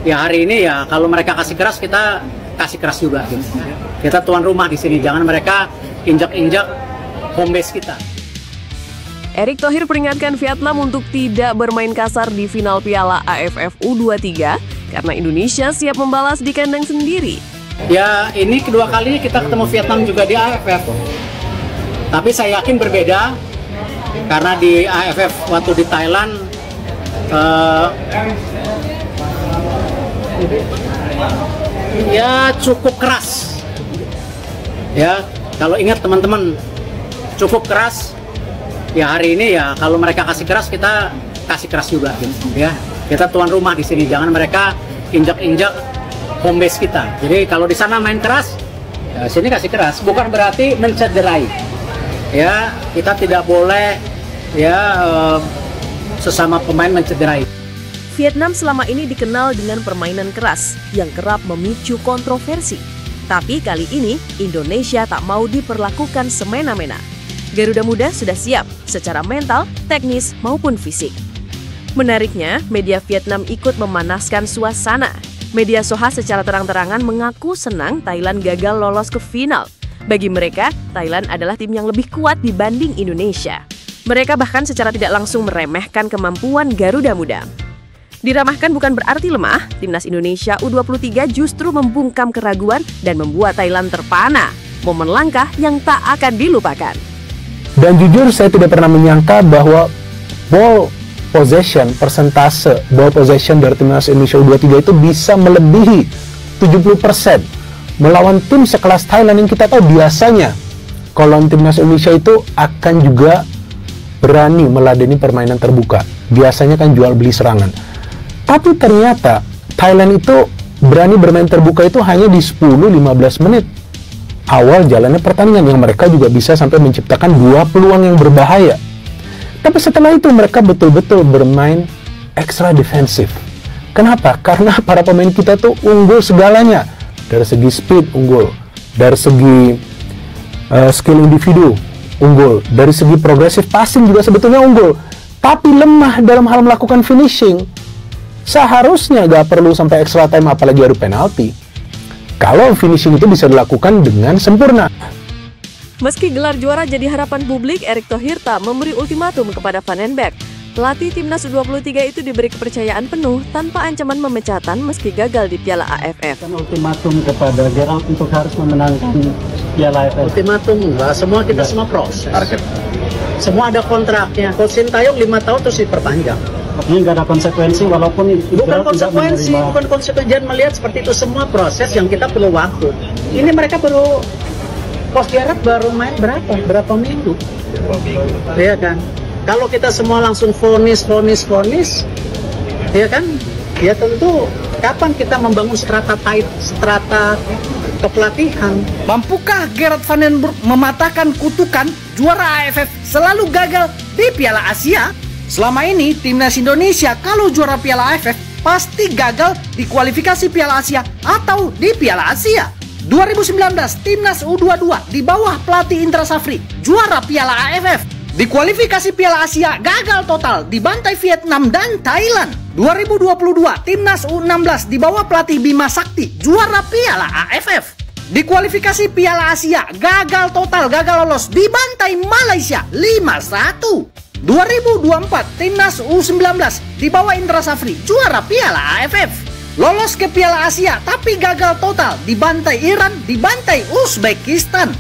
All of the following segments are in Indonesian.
Ya hari ini ya kalau mereka kasih keras, kita kasih keras juga gitu. Kita tuan rumah di sini, jangan mereka injak-injak home base kita. Erick Thohir peringatkan Vietnam untuk tidak bermain kasar di final Piala AFF U23 karena Indonesia siap membalas di kandang sendiri. Ya ini kedua kalinya kita ketemu Vietnam juga di AFF. Tapi saya yakin berbeda karena di AFF waktu di Thailand ya cukup keras. Ya kalau ingat teman-teman, cukup keras. Ya hari ini ya kalau mereka kasih keras, kita kasih keras juga gitu. Ya kita tuan rumah di sini, jangan mereka injak-injak home base kita. Jadi kalau di sana main keras, ya sini kasih keras. Bukan berarti mencederai. Ya kita tidak boleh ya sesama pemain mencederai. Vietnam selama ini dikenal dengan permainan keras yang kerap memicu kontroversi. Tapi kali ini Indonesia tak mau diperlakukan semena-mena. Garuda Muda sudah siap secara mental, teknis, maupun fisik. Menariknya, media Vietnam ikut memanaskan suasana. Media Soha secara terang-terangan mengaku senang Thailand gagal lolos ke final. Bagi mereka, Thailand adalah tim yang lebih kuat dibanding Indonesia. Mereka bahkan secara tidak langsung meremehkan kemampuan Garuda Muda. Diramahkan bukan berarti lemah, timnas Indonesia U23 justru membungkam keraguan dan membuat Thailand terpana. Momen langkah yang tak akan dilupakan. Dan jujur saya tidak pernah menyangka bahwa ball possession, persentase ball possession dari timnas Indonesia U23 itu bisa melebihi 70% melawan tim sekelas Thailand yang kita tahu biasanya kalau timnas Indonesia itu akan juga berani meladeni permainan terbuka. Biasanya kan jual beli serangan. Tapi ternyata Thailand itu berani bermain terbuka itu hanya di 10-15 menit awal jalannya pertandingan, yang mereka juga bisa sampai menciptakan 2 peluang yang berbahaya. Tapi setelah itu mereka betul-betul bermain ekstra defensif. Kenapa? Karena para pemain kita tuh unggul segalanya. Dari segi speed unggul, dari segi skill individu unggul, dari segi progressive passing juga sebetulnya unggul. Tapi lemah dalam hal melakukan finishing. Seharusnya gak perlu sampai extra time apalagi adu penalti kalau finishing itu bisa dilakukan dengan sempurna. Meski gelar juara jadi harapan publik, Erick Thohir tak memberi ultimatum kepada Van den Beek. Pelatih timnas U23 itu diberi kepercayaan penuh tanpa ancaman pemecatan meski gagal di Piala AFF. Ultimatum kepada Gerald untuk harus memenangkan Piala AFF. Ultimatum enggak, kita semua proses. Semua ada kontraknya. Coach Sintayong 5 tahun terus diperpanjang. Ini nggak ada konsekuensi walaupun bukan konsekuensi, jangan melihat seperti itu, semua proses yang kita perlu waktu. Ini mereka baru Coach Gerard baru main berapa minggu, ya kan? Kalau kita semua langsung vonis, ya kan? Ya tentu kapan kita membangun strata kepelatihan? Mampukah Gerard Van den Broek mematahkan kutukan juara AFF selalu gagal di Piala Asia? Selama ini, timnas Indonesia kalau juara Piala AFF pasti gagal di kualifikasi Piala Asia atau di Piala Asia. 2019, timnas U22 di bawah pelatih Indra Safri juara Piala AFF. Di kualifikasi Piala Asia gagal total, dibantai Vietnam dan Thailand. 2022, timnas U16 di bawah pelatih Bima Sakti juara Piala AFF. Di kualifikasi Piala Asia gagal total, gagal lolos, dibantai Malaysia 5-1. 2024 timnas U19 di bawah Indra Safri juara Piala AFF. Lolos ke Piala Asia tapi gagal total, dibantai Iran, dibantai Uzbekistan.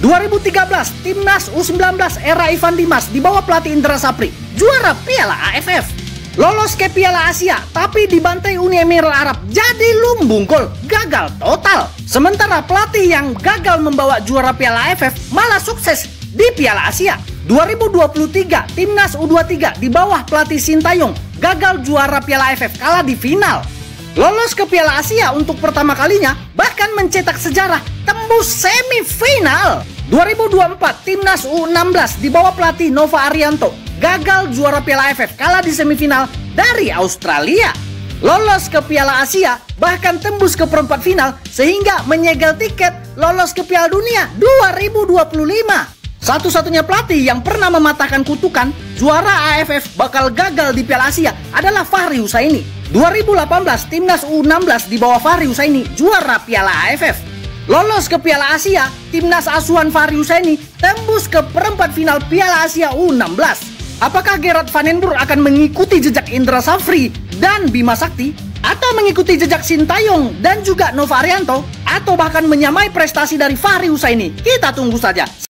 2013 timnas U19 era Ivan Dimas di bawah pelatih Indra Safri juara Piala AFF. Lolos ke Piala Asia tapi dibantai Uni Emirat Arab jadi lumbung gol, gagal total. Sementara pelatih yang gagal membawa juara Piala AFF malah sukses di Piala Asia. 2023 timnas U23 di bawah pelatih Sintayong gagal juara Piala AFF, kalah di final. Lolos ke Piala Asia untuk pertama kalinya, bahkan mencetak sejarah tembus semifinal. 2024 timnas U16 di bawah pelatih Nova Arianto gagal juara Piala AFF, kalah di semifinal dari Australia. Lolos ke Piala Asia, bahkan tembus ke perempat final sehingga menyegel tiket lolos ke Piala Dunia 2025. Satu-satunya pelatih yang pernah mematahkan kutukan juara AFF bakal gagal di Piala Asia adalah Fahri Husaini. 2018 timnas U16 di bawah Fahri Husaini juara Piala AFF. Lolos ke Piala Asia, timnas asuhan Fahri Husaini tembus ke perempat final Piala Asia U16. Apakah Gerard Van den Burg akan mengikuti jejak Indra Safri dan Bima Sakti? Atau mengikuti jejak Sintayong dan juga Nova Arianto? Atau bahkan menyamai prestasi dari Fahri Husaini? Kita tunggu saja.